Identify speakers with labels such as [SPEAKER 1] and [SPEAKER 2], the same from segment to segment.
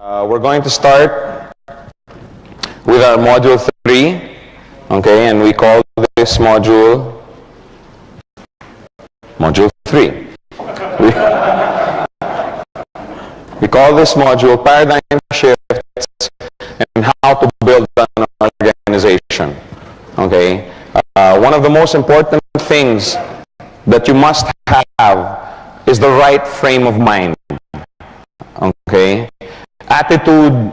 [SPEAKER 1] We're going to start with our module 3, okay, and we call this module 3. We call this module Paradigm Shifts and How to Build an Organization, okay. One of the most important things that you must have is the right frame of mind, okay. Attitude,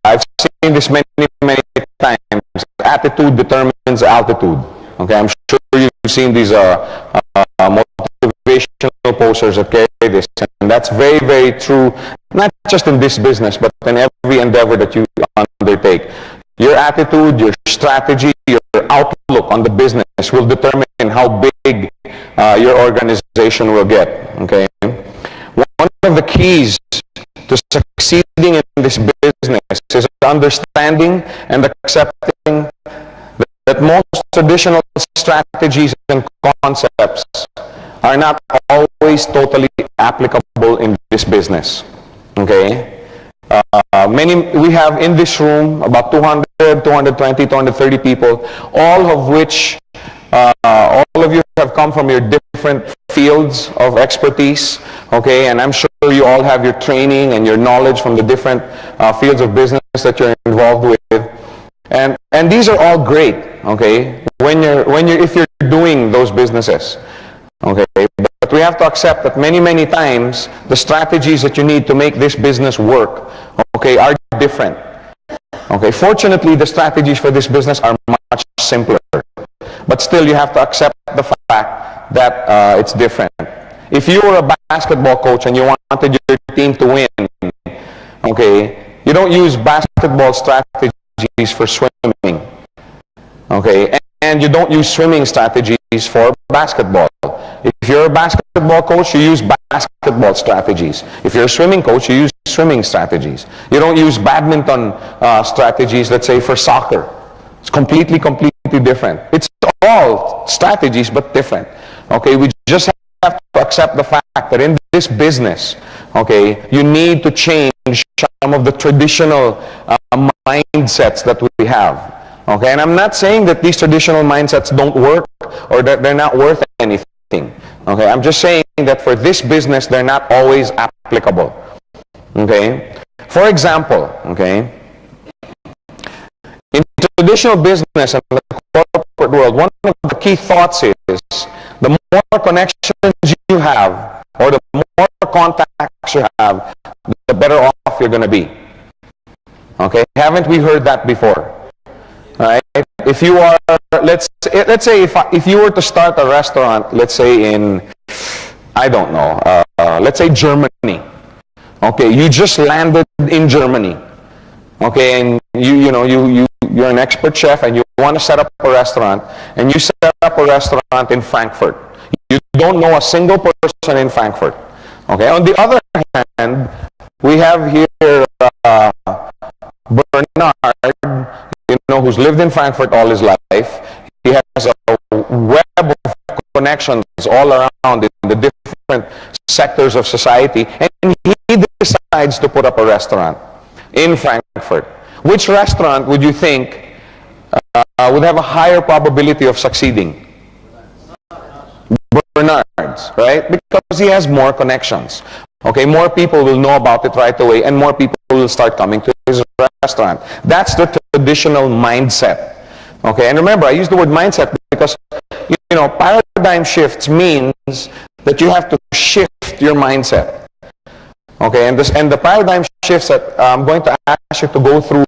[SPEAKER 1] I've seen this many times. Attitude determines altitude. Okay, I'm sure you've seen these motivational posters that carry this, and that's very true, not just in this business, but in every endeavor that you undertake. Your attitude, your strategy, your outlook on the business will determine how big your organization will get. Okay, one of the keys to succeeding in this business is understanding and accepting that most traditional strategies and concepts are not always totally applicable in this business. Okay? We have in this room about 200, 220, 230 people, all of you have come from your different fields of expertise, okay, and I'm sure you all have your training and your knowledge from the different fields of business that you're involved with, and these are all great, okay, if you're doing those businesses, okay, but we have to accept that many times the strategies that you need to make this business work, okay, are different. Okay, fortunately the strategies for this business are much simpler, but still you have to accept the fact that it's different. If you were a basketball coach and you wanted your team to win, okay, you don't use basketball strategies for swimming, okay, and you don't use swimming strategies for basketball. If you're a basketball coach, you use basketball strategies. If you're a swimming coach, you use swimming strategies. You don't use badminton strategies, let's say, for soccer. It's completely different. It's all strategies, but different. Okay, we just have to accept the fact that in this business, okay, you need to change some of the traditional mindsets that we have. Okay, and I'm not saying that these traditional mindsets don't work or that they're not worth anything. Okay, I'm just saying that for this business, they're not always applicable. Okay, for example, okay, in traditional business and the corporate world, one of the key thoughts is the more connections you have or the more contacts you have, the better off you're going to be. Okay, haven't we heard that before? Right? If you are, let's say if you were to start a restaurant, let's say in, I don't know, let's say Germany. Okay, you just landed in Germany. Okay, and you're an expert chef and you want to set up a restaurant, and you set up a restaurant in Frankfurt. You don't know a single person in Frankfurt. Okay, on the other hand, we have here Bernard, who's lived in Frankfurt all his life. He has a web of connections all around in the different sectors of society, and he decides to put up a restaurant in Frankfurt. Which restaurant would you think would have a higher probability of succeeding? Bernard's, right? Because he has more connections. Okay, more people will know about it right away, and more people will start coming to his restaurant. That's the traditional mindset. Okay, and remember, I use the word mindset because, paradigm shifts means that you have to shift your mindset. Okay, and the paradigm shifts that I'm going to ask you to go through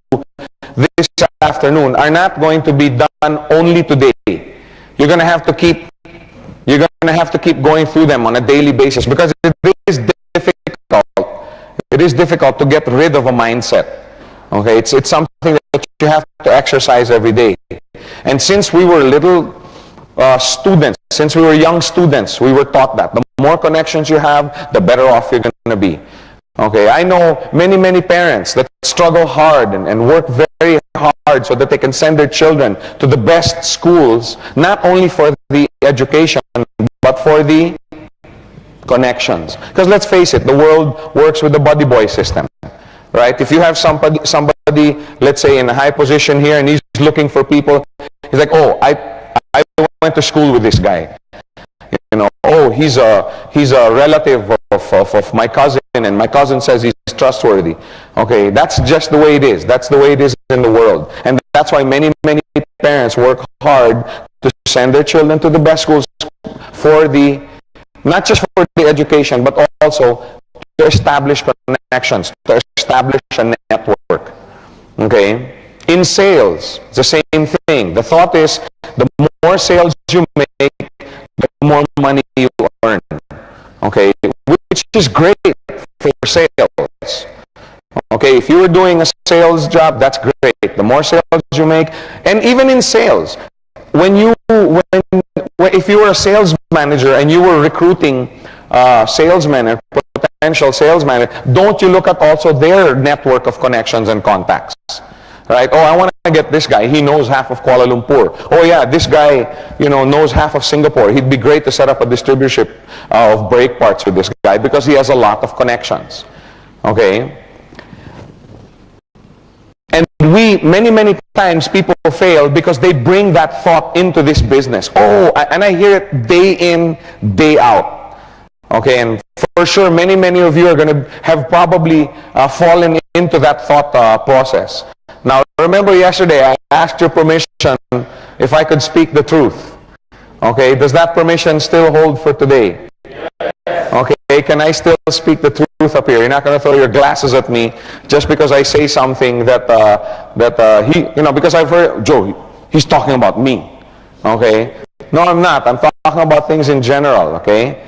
[SPEAKER 1] this afternoon are not going to be done only today. You're going to have to keep going through them on a daily basis because it is difficult to get rid of a mindset. Okay, it's something that you have to exercise every day. And since we were since we were young students, we were taught that the more connections you have, the better off you're going to be. Okay, I know many parents that struggle hard and work very hard so that they can send their children to the best schools, not only for the education, but for the connections. Because let's face it, the world works with the buddy boy system. right? If you have somebody, let's say in a high position here, and he's looking for people, he's like, oh, I went to school with this guy. You know, oh, he's a relative of my cousin, and my cousin says he's trustworthy. Okay, that's just the way it is. That's the way it is in the world. And that's why many parents work hard to send their children to the best schools for not just for the education, but also to establish connections, to establish a network. Okay? In sales, it's the same thing. The thought is, the more sales you make, the more money you earn. Okay? Which is great for sales. Okay? If you were doing a sales job, that's great. The more sales you make, and even in sales, if you were a sales manager and you were recruiting salesmen or potential salesmen, don't you look at also their network of connections and contacts? Right? Oh, I want to get this guy. He knows half of Kuala Lumpur. Oh yeah, this guy, you know, knows half of Singapore. He'd be great to set up a distributorship of brake parts with this guy because he has a lot of connections. Okay? And many times people fail because they bring that thought into this business. Oh, and I hear it day in, day out. Okay, and for sure, many of you are going to have probably fallen into that thought process. Now, remember yesterday, I asked your permission if I could speak the truth. Okay, does that permission still hold for today? Okay, can I still speak the truth up here? You're not going to throw your glasses at me just because I say something that because I've heard, Joe, he's talking about me. Okay? No, I'm not. I'm talking about things in general. Okay?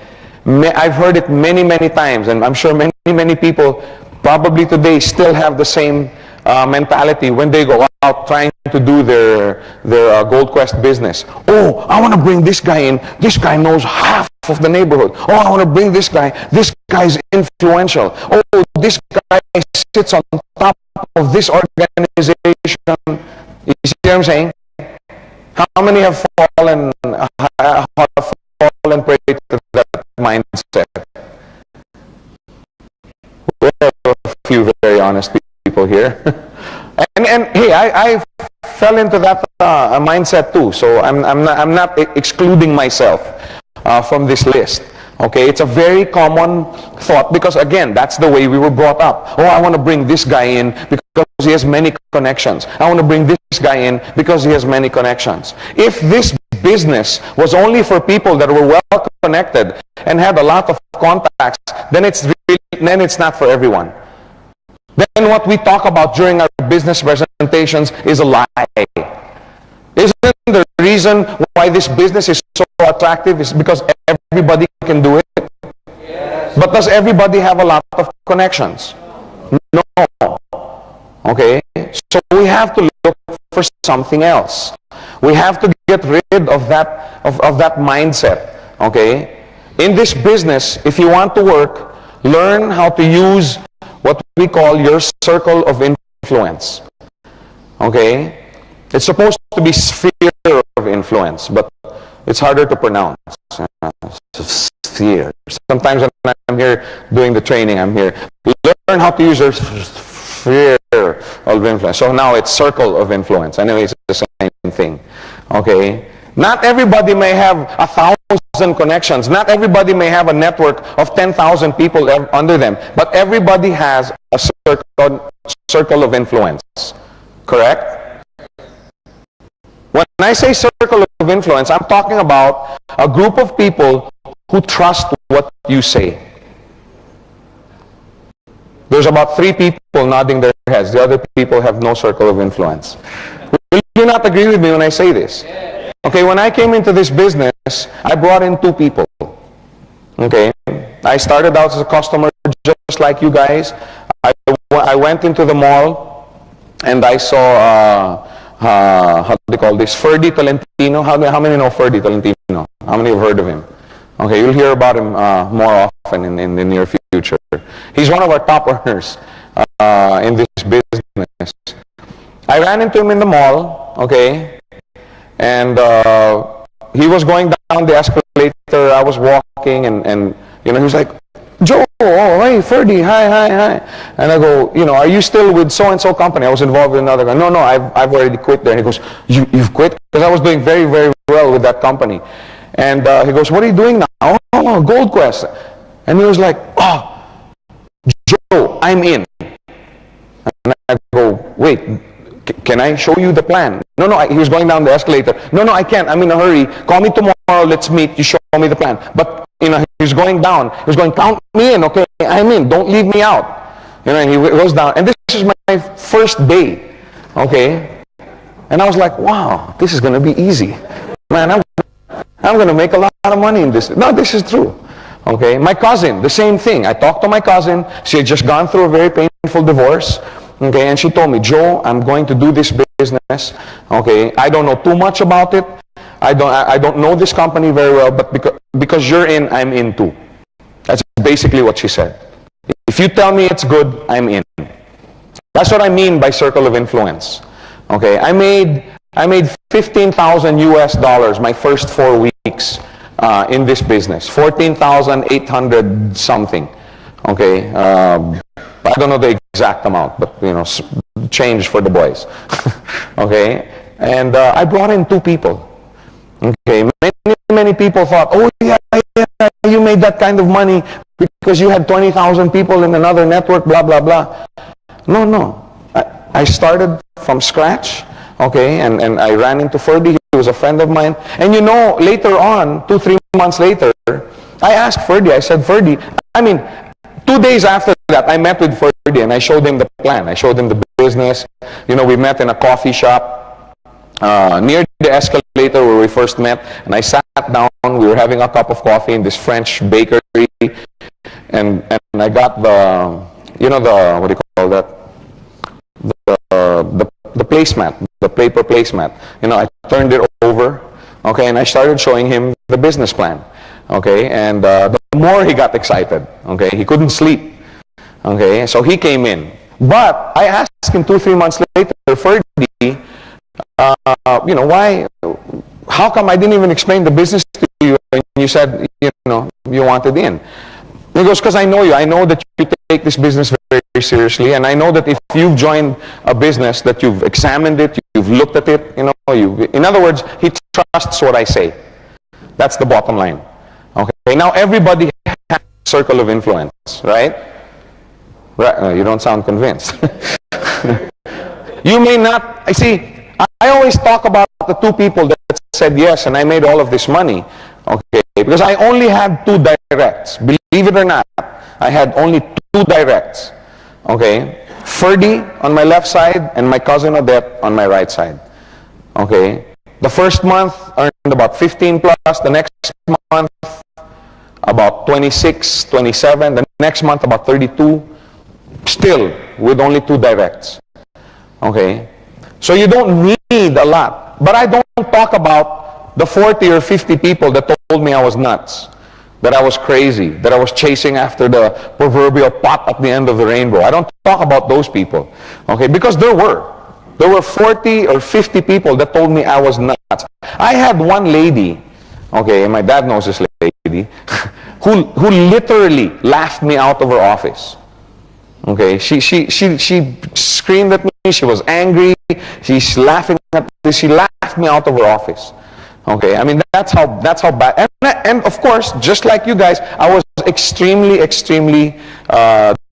[SPEAKER 1] I've heard it many times, and I'm sure many people probably today still have the same mentality when they go out trying to do their Gold Quest business. Oh, I want to bring this guy in. This guy knows half of the neighborhood. Oh, I want to bring this guy. This guy's influential. Oh, this guy sits on top of this organization. You see what I'm saying? How many have fallen prey to that mindset? We have a few very honest people here. and hey, I fell into that mindset too. So I'm not excluding myself from this list. Okay, it's a very common thought because again, that's the way we were brought up. Oh, I want to bring this guy in because he has many connections. I want to bring this guy in because he has many connections. If this business was only for people that were well connected and had a lot of contacts, then it's not for everyone. Then what we talk about during our business presentations is a lie. Isn't the reason why this business is so attractive is because everybody can do it? Yes. But does everybody have a lot of connections? No. Okay? So we have to look for something else. We have to get rid of that mindset. Okay? In this business, if you want to work, learn how to use what we call your circle of influence. Okay? It's supposed to be sphere of influence, but it's harder to pronounce. Sphere. Sometimes when I'm here doing the training, I'm here. Learn how to use your sphere of influence. So now it's circle of influence. Anyway, it's the same thing. Okay? Not everybody may have 1,000 connections. Not everybody may have a network of 10,000 people under them. But everybody has a circle of influence. Correct? When I say circle of influence, I'm talking about a group of people who trust what you say. There's about 3 people nodding their heads. The other people have no circle of influence. Will you not agree with me when I say this? Okay, when I came into this business, I brought in 2 people. Okay, I started out as a customer just like you guys. I went into the mall and I saw how do they call this? Ferdy Tolentino. How many know Ferdy Tolentino? How many have heard of him? Okay, you'll hear about him more often in the near future. He's one of our top earners in this business. I ran into him in the mall, okay, and he was going down the escalator. I was walking, and you know, he was like, Joe, oh, hey, Ferdy, hi. And I go, are you still with so-and-so company? I was involved with another guy. No, I've already quit there. And he goes, you've quit? Because I was doing very, very well with that company. And he goes, what are you doing now? Oh, Gold Quest. And he was like, oh, Joe, I'm in. And I go, wait, can I show you the plan? No, he was going down the escalator. No, I can't. I'm in a hurry. Call me tomorrow. Let's meet. You show me the plan. But, he's going down. He was going, count me in, okay? I'm in. Don't leave me out. And he goes down. And this is my first day, okay? And I was like, wow, this is going to be easy. Man, I'm going to make a lot of money in this. No, this is true. Okay? My cousin, the same thing. I talked to my cousin. She had just gone through a very painful divorce. Okay? And she told me, Joe, I'm going to do this business. Okay? I don't know too much about it. I don't know this company very well, but because you're in, I'm in too. That's basically what she said. If you tell me it's good, I'm in. That's what I mean by circle of influence. Okay, I made 15,000 US dollars my first 4 weeks in this business. 14,800 something. Okay, I don't know the exact amount, but change for the boys. Okay, and I brought in 2 people. Okay, many people thought, oh yeah, you made that kind of money because you had 20,000 people in another network, blah, blah, blah. No. I started from scratch, okay, and I ran into Ferdy. He was a friend of mine. And later on, 2-3 months later, I asked Ferdy, I said, Ferdy, 2 days after that, I met with Ferdy and I showed him the plan. I showed him the business. We met in a coffee shop near the escalator where we first met, and I sat down. We were having a cup of coffee in this French bakery, and I got what do you call that? The placemat, the paper placemat. I turned it over, okay, and I started showing him the business plan, okay, and the more he got excited, okay, he couldn't sleep, okay, so he came in. But I asked him 2-3 months later, Ferdy, how come I didn't even explain the business to you and you said, you wanted in? He goes, because I know you. I know that you take this business very, very seriously, and I know that if you've joined a business, that you've examined it, you've looked at it, in other words, he trusts what I say. That's the bottom line. Okay, now everybody has a circle of influence, right? You don't sound convinced. You may not, I always talk about the 2 people that said yes and I made all of this money, okay, because I only had 2 directs. Believe it or not, I had only 2 directs, okay, Ferdy on my left side and my cousin Odette on my right side, okay. The first month earned about 15 plus, the next month about 26, 27, the next month about 32, still with only 2 directs, okay. So you don't need a lot. But I don't talk about the 40 or 50 people that told me I was nuts, that I was crazy, that I was chasing after the proverbial pot at the end of the rainbow. I don't talk about those people, okay? Because there were 40 or 50 people that told me I was nuts. I had one lady, okay, my dad knows this lady, who literally laughed me out of her office. Okay, she screamed at me. She was angry. She's laughing at me. She laughed me out of her office. Okay, that's how bad. And of course, just like you guys, I was extremely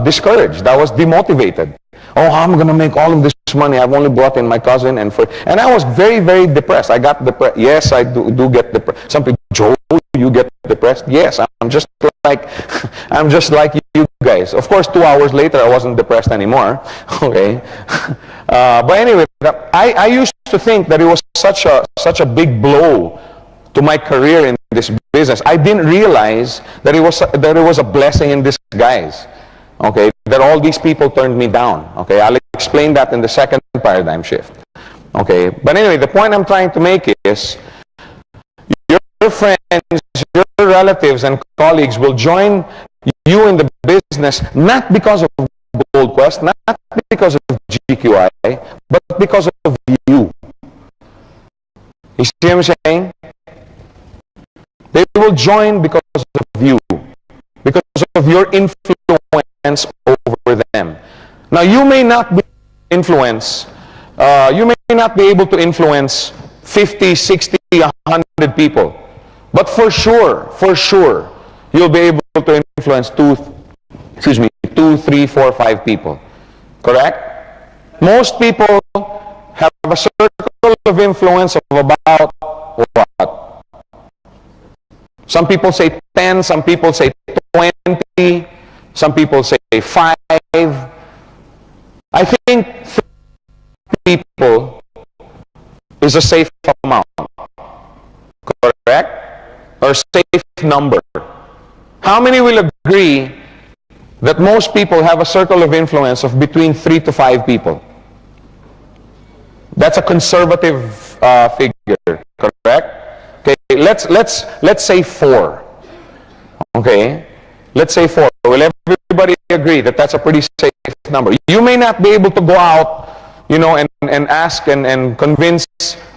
[SPEAKER 1] discouraged. I was demotivated. Oh, how am I going to make all of this money? I've only brought in my cousin and I was very depressed. I got depressed. Yes, I do get depressed. Some people, Joe, you get depressed? Yes, I'm just like you guys. Of course, 2 hours later, I wasn't depressed anymore. Okay, but anyway, I used to think that it was such a big blow to my career in this business. I didn't realize that it was a blessing in disguise. Okay, that all these people turned me down. Okay, I'll explain that in the second paradigm shift. Okay, but anyway, the point I'm trying to make is your friends, your relatives and colleagues will join you in the business not because of Gold Quest, not because of GQI, but because of you. You see what I'm saying? They will join because of you. because of your influence over them. Now, you may not be you may not be able to influence 50, 60, 100 people. But for sure, you'll be able to influence 2, 3, 4, 5 people. Correct? Most people have a circle of influence of about what? Some people say 10, some people say 20, some people say 5. I think 3 people is a safe amount. Correct? Or safe number. How many will agree that most people have a circle of influence of between 3 to 5 people? That's a conservative figure, correct? Okay, let's say 4. Okay, let's say 4. Will everybody agree that that's a pretty safe number? You may not be able to go out, and ask and convince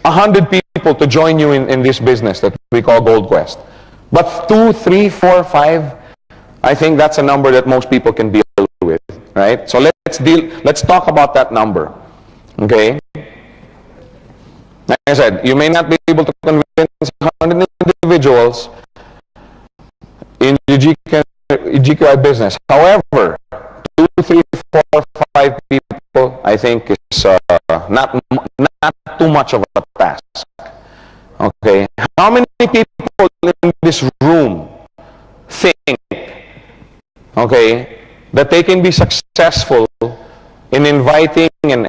[SPEAKER 1] 100 people to join you in this business that we call Gold Quest. But 2, 3, 4, 5, I think that's a number that most people can deal with, right? So let's talk about that number, okay? Like I said, you may not be able to convince 100 individuals in your GQI business. However, 2, 3, 4, 5 people, I think, is not too much of a task. Okay, how many people in this room think, okay, that they can be successful in inviting and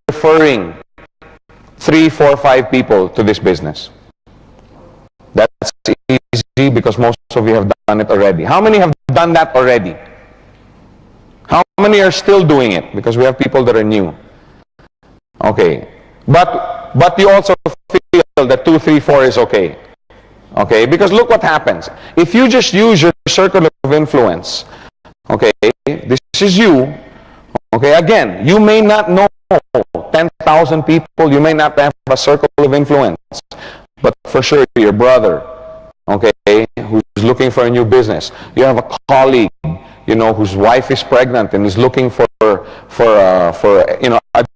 [SPEAKER 1] referring 3, 4, 5 people to this business? That's easy because most of you have done it already. How many have done that already? How many are still doing it? Because we have people that are new. Okay, but you also feel that 2, 3, 4 is okay. Okay, because look what happens. If you just use your circle of influence, okay, this is you, okay, again, you may not know 10,000 people, you may not have a circle of influence, but for sure your brother, okay, who's looking for a new business, you have a colleague, whose wife is pregnant and is looking for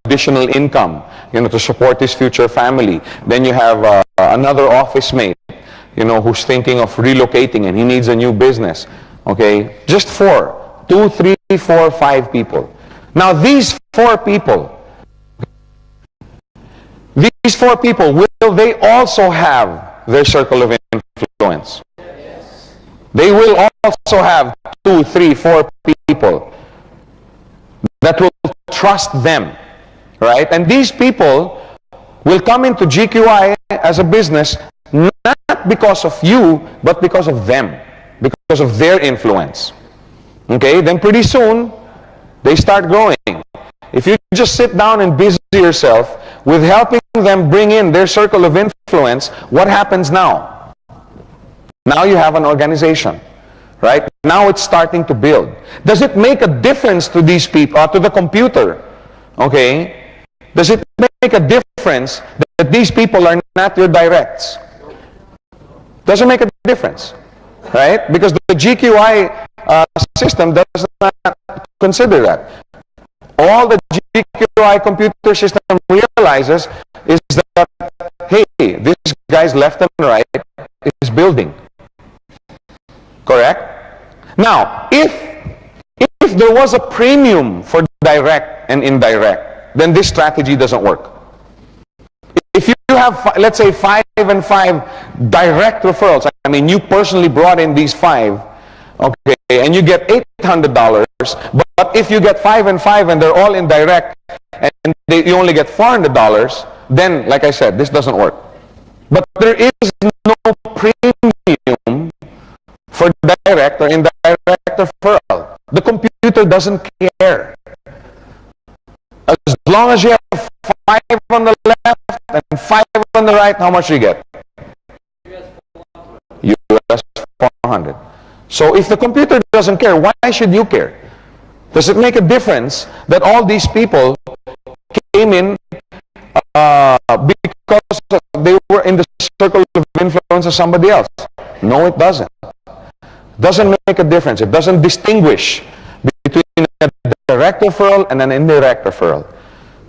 [SPEAKER 1] additional income, to support his future family. Then you have another office mate, who's thinking of relocating and he needs a new business. Okay, just 4, 2, 3, 4, 5 people. Now these 4 people, will they also have their circle of influence? They will also have 2, 3, 4 people that will trust them, right? And these people will come into GQI as a business not because of you, but because of them, because of their influence. Okay, then pretty soon they start growing. If you just sit down and busy yourself with helping them bring in their circle of influence, what happens now? Now you have an organization, right? Now it's starting to build. Does it make a difference to these people, to the computer? Okay? Does it make a difference that these people are not your directs? Doesn't make a difference, right? Because the GQI system does not consider that. All the GQI computer system realizes is that, hey, this guy's left and right is building. Correct? Now, if there was a premium for direct and indirect, then this strategy doesn't work. If you have, let's say, 5 and 5 direct referrals, I mean, you personally brought in these 5, okay, and you get $800, but if you get 5 and 5 and they're all indirect, and you only get $400, then, like I said, this doesn't work. But there is no premium for direct or indirect referral. The computer doesn't care. As long as you have 5 on the left and 5 on the right, how much do you get? US 400. So if the computer doesn't care, why should you care? Does it make a difference that all these people came in because they were in the circle of influence of somebody else? No, it doesn't. Doesn't make a difference. It doesn't distinguish between a direct referral and an indirect referral.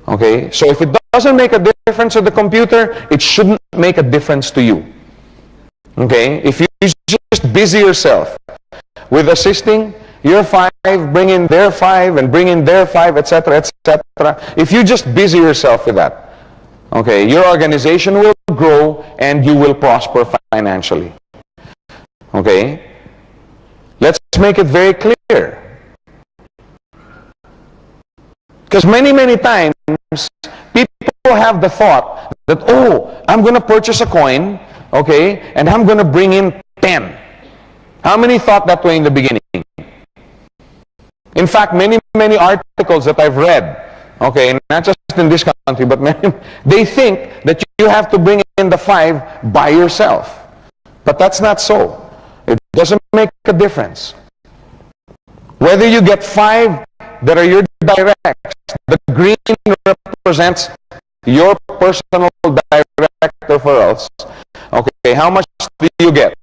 [SPEAKER 1] Okay? So if it doesn't make a difference to the computer, it shouldn't make a difference to you. Okay? If you just busy yourself with assisting your 5, bring in their 5, and bring in their 5, etc., etc. If you just busy yourself with that, okay, your organization will grow and you will prosper financially. Okay? Let's make it very clear. Because many times, people have the thought that, oh, I'm going to purchase a coin, okay, and I'm going to bring in 10. How many thought that way in the beginning? In fact, many articles that I've read, okay, not just in this country, but many, they think that you have to bring in the 5 by yourself. But that's not so. It doesn't make a difference. Whether you get 5 that are your directs, the green represents your personal direct referrals. Okay, how much do you get?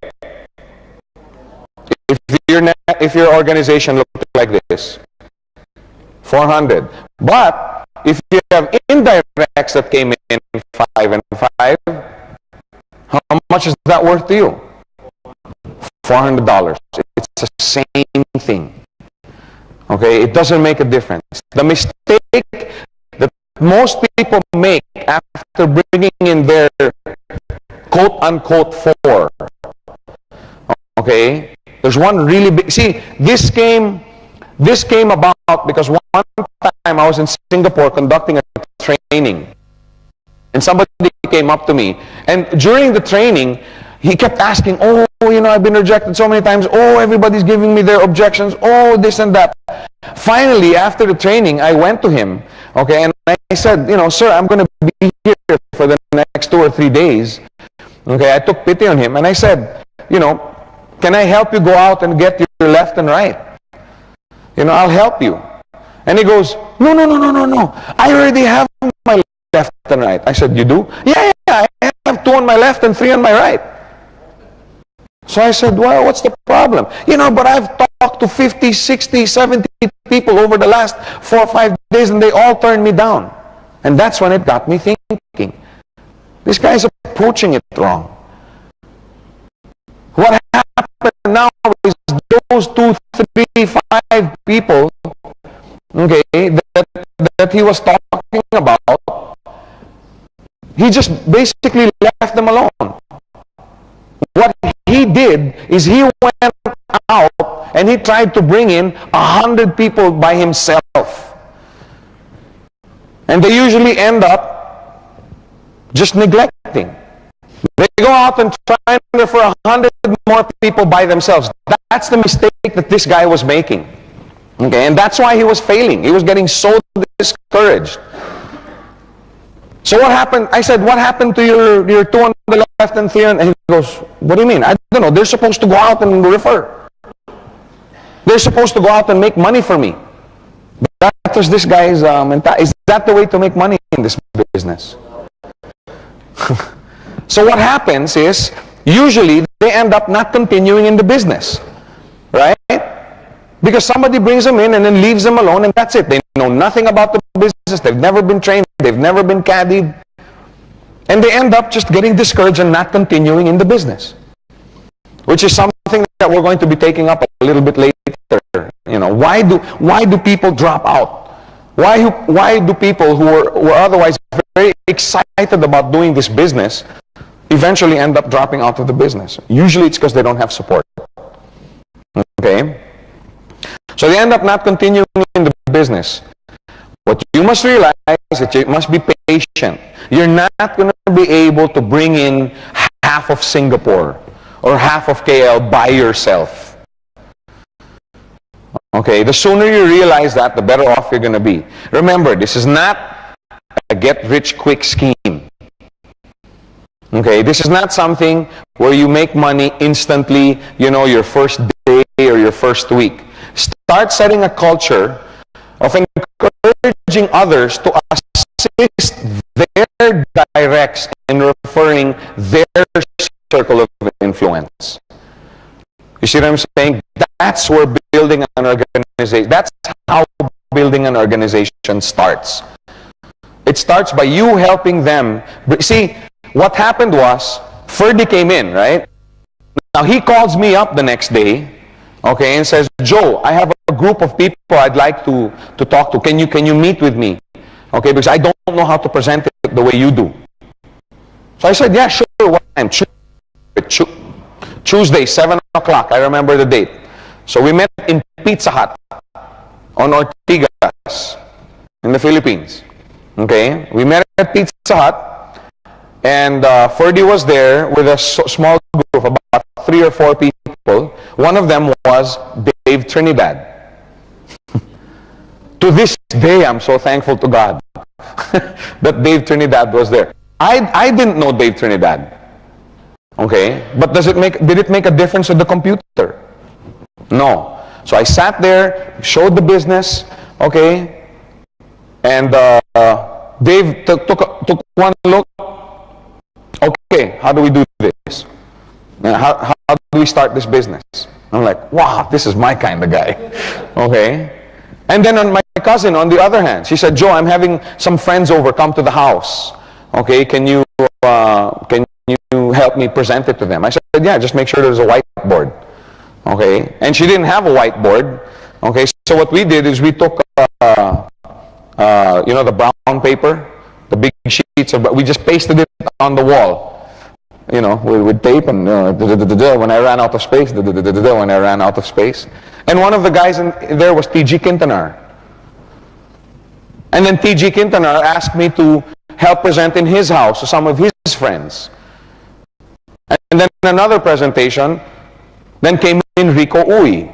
[SPEAKER 1] If your organization looked like this, 400. But if you have indirects that came in 5 and 5, how much is that worth to you? $400. It's the same thing. Okay, it doesn't make a difference. The mistake that most people make after bringing in their quote-unquote 4, okay, there's one really big, see, this came about because one time I was in Singapore conducting a training, and somebody came up to me, and during the training, he kept asking, oh, you know, I've been rejected so many times, oh, everybody's giving me their objections, oh, this and that. Finally, after the training, I went to him, okay, and I said, you know, sir, I'm going to be here for the next 2 or 3 days. Okay, I took pity on him, and I said, you know, can I help you go out and get your left and right? You know, I'll help you. And he goes, no. I already have my left and right. I said, you do? Yeah, I have 2 on my left and 3 on my right. So I said, well, what's the problem? You know, but I've talked to 50, 60, 70 people over the last 4 or 5 days, and they all turned me down. And that's when it got me thinking, this guy's approaching it wrong. What happened now is those 2, 3, 5 people, okay, that he was talking about, he just basically left them alone. What he did is he went out and he tried to bring in 100 people by himself. And they usually end up just neglecting. They go out and try and refer 100 more people by themselves. That's the mistake that this guy was making. Okay, and that's why he was failing. He was getting so discouraged. So what happened? I said, what happened to your 2 on the left and 3 on? And he goes, what do you mean? I don't know. They're supposed to go out and refer. They're supposed to go out and make money for me. But that was this guy's mentality. Is that the way to make money in this business? So what happens is, usually they end up not continuing in the business, right? Because somebody brings them in and then leaves them alone, and that's it. They know nothing about the business. They've never been trained. They've never been caddied. And they end up just getting discouraged and not continuing in the business, which is something that we're going to be taking up a little bit later. You know, why do people drop out? Why do people who were otherwise very excited about doing this business eventually end up dropping out of the business? Usually it's because they don't have support. Okay? So they end up not continuing in the business. What you must realize is that you must be patient. You're not going to be able to bring in half of Singapore or half of KL by yourself. Okay, the sooner you realize that, the better off you're going to be. Remember, this is not a get-rich-quick scheme. Okay, this is not something where you make money instantly, you know, your first day or your first week. Start setting a culture of encouraging others to assist their directs in referring their circle of influence. You see what I'm saying? That's where building an organization, that's how building an organization starts. It starts by you helping them. See, what happened was, Ferdy came in, right? Now, he calls me up the next day, okay, and says, Joe, I have a group of people I'd like to talk to. Can you meet with me? Okay, because I don't know how to present it the way you do. So I said, yeah, sure, what time? Tuesday, 7 o'clock, I remember the date. So we met in Pizza Hut on Ortigas in the Philippines. Okay, we met at Pizza Hut, and Ferdy was there with a small group, about 3 or 4 people. One of them was Dave Trinidad. To this day, I'm so thankful to God that Dave Trinidad was there. I didn't know Dave Trinidad. Okay, but did it make a difference with the computer? No. So I sat there, showed the business, okay, and Dave took one look. Okay, how do we do this? How do we start this business? I'm like, wow, this is my kind of guy. Okay. And then on my cousin, on the other hand, she said, Joe, I'm having some friends over, come to the house. Okay, can you help me present it to them? I said, yeah, just make sure there's a whiteboard. Okay, and she didn't have a whiteboard. Okay, so what we did is we took, you know, the brown paper, the big sheets of, we just pasted it on the wall, you know, with tape, and when I ran out of space, when I ran out of space. And one of the guys in there was T.G. Quintanar. And then T.G. Quintanar asked me to help present in his house to some of his friends. And then another presentation, then came in Rico Uy.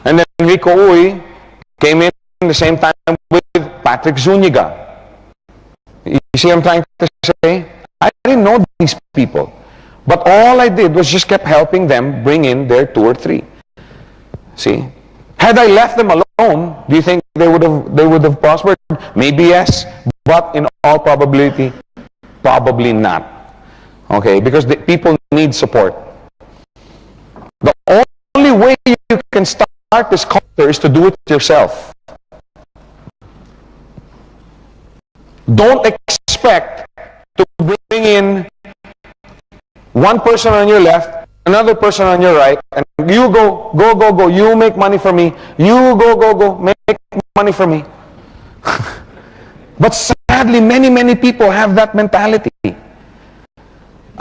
[SPEAKER 1] And then Rico Uy came in the same time with Patrick Zuniga. You see what I'm trying to say? I didn't know these people. But all I did was just kept helping them bring in their 2 or 3. See? Had I left them alone, do you think they would have prospered? Maybe yes, but in all probability, probably not. Okay? Because the people need support. The only way you can start this culture is to do it yourself. Don't expect to bring in one person on your left, another person on your right, and you go, you make money for me, you go, make money for me. But sadly, many people have that mentality.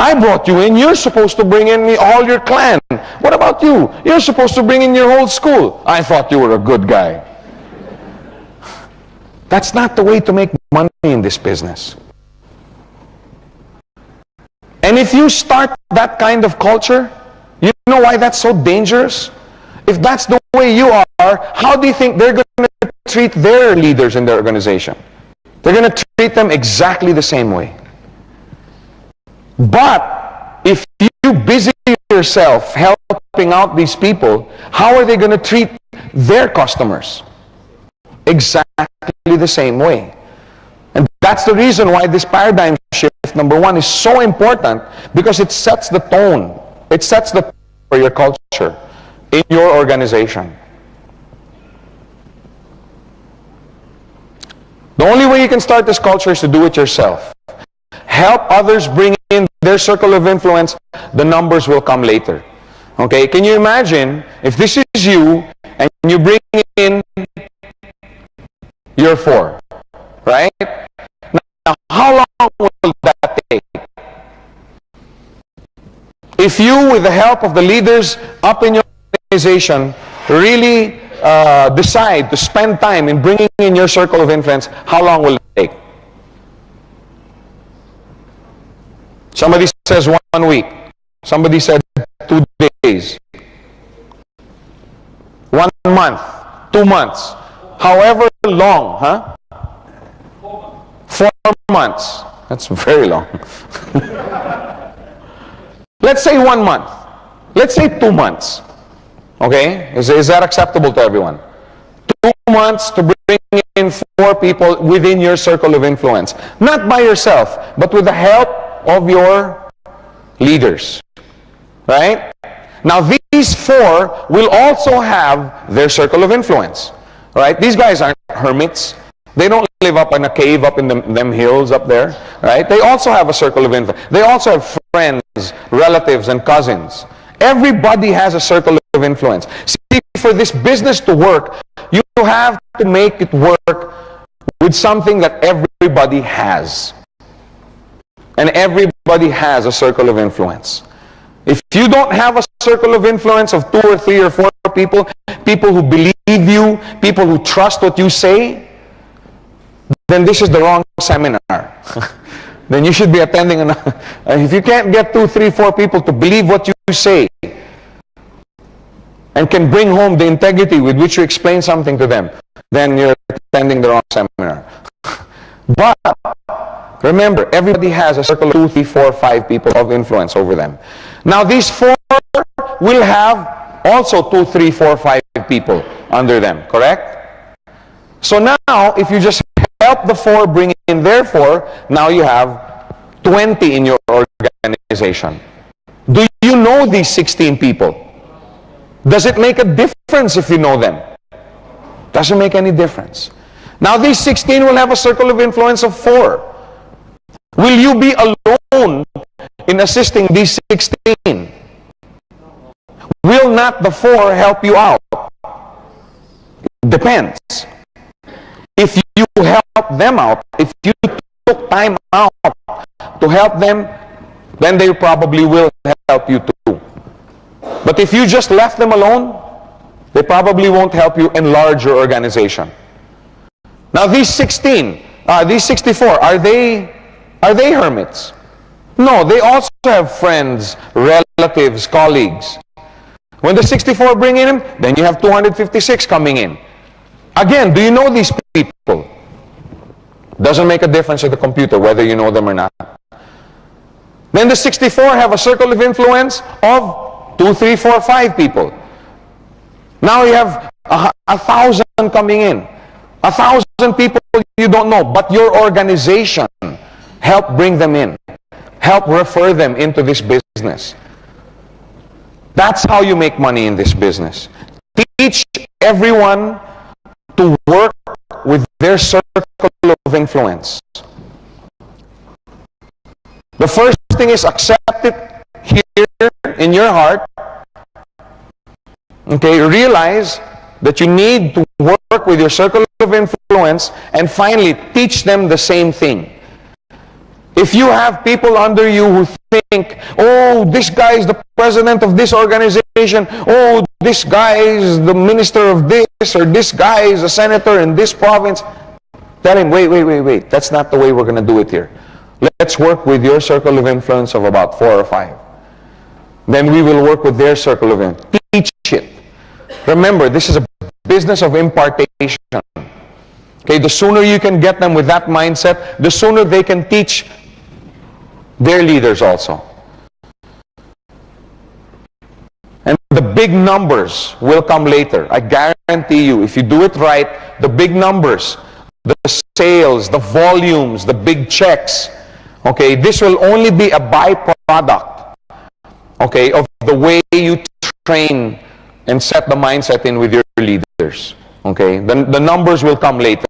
[SPEAKER 1] I brought you in, you're supposed to bring in all your clan. What about you? You're supposed to bring in your whole school. I thought you were a good guy. That's not the way to make money in this business. And if you start that kind of culture, you know why that's so dangerous? If that's the way you are, how do you think they're going to treat their leaders in their organization? They're going to treat them exactly the same way. But if you busy yourself helping out these people, how are they going to treat their customers? Exactly the same way. And that's the reason why this paradigm shift, number one, is so important, because it sets the tone. It sets the tone for your culture in your organization. The only way you can start this culture is to do it yourself. Help others bring in their circle of influence. The numbers will come later. Okay? Can you imagine if this is you and you bring in your 4, right? Now, how long will that take? If you, with the help of the leaders up in your organization, really decide to spend time in bringing in your circle of influence, how long will it take? Somebody says 1 week. Somebody said 2 days. 1 month. 2 months. However long, huh? 4 months. That's very long. Let's say 1 month. Let's say 2 months. Okay? Is that acceptable to everyone? 2 months to bring in 4 people within your circle of influence. Not by yourself, but with the help of your leaders. Right? Now these four will also have their circle of influence. Right? These guys aren't hermits. They don't live up in a cave up in them hills up there. Right? They also have a circle of influence. They also have friends, relatives, and cousins. Everybody has a circle of influence. See, for this business to work, you have to make it work with something that everybody has. And everybody has a circle of influence. If you don't have a circle of influence of 2 or 3 or 4 people, people who believe you, people who trust what you say, then this is the wrong seminar. Then you should be attending if you can't get 2, 3, 4 people to believe what you say and can bring home the integrity with which you explain something to them, then you're attending the wrong seminar. But remember, everybody has a circle of 2, 3, 4, 5 people of influence over them. Now these 4 will have also 2, 3, 4, 5 people under them, correct? So now, if you just help the 4 bring in their 4, now you have 20 in your organization. Do you know these 16 people? Does it make a difference if you know them? Doesn't make any difference. Now these 16 will have a circle of influence of 4. Will you be alone in assisting these 16? Will not the 4 help you out? Depends. If you help them out, if you took time out to help them, then they probably will help you too. But if you just left them alone, they probably won't help you enlarge your organization. Now these 16, these 64, are they hermits? No, they also have friends, relatives, colleagues. When the 64 bring in them, then you have 256 coming in. Again, do you know these people? Doesn't make a difference to the computer whether you know them or not. Then the 64 have a circle of influence of 2, 3, 4, 5 people. Now you have 1,000 coming in. 1,000 people you don't know, but your organization help bring them in. Help refer them into this business. That's how you make money in this business. Teach everyone to work with their circle of influence. The first thing is accept it here in your heart. Okay, realize that you need to work with your circle of influence, and finally teach them the same thing. If you have people under you who think, oh, this guy is the president of this organization, oh, this guy is the minister of this, or this guy is a senator in this province, tell him, wait, that's not the way we're going to do it here. Let's work with your circle of influence of about 4 or 5. Then we will work with their circle of influence. Teach it. Remember, this is a business of impartation. Okay, the sooner you can get them with that mindset, the sooner they can teach their leaders also. And the big numbers will come later. I guarantee you, if you do it right, the big numbers, the sales, the volumes, the big checks, okay, this will only be a byproduct, okay, of the way you train and set the mindset in with your leaders. Okay, the numbers will come later.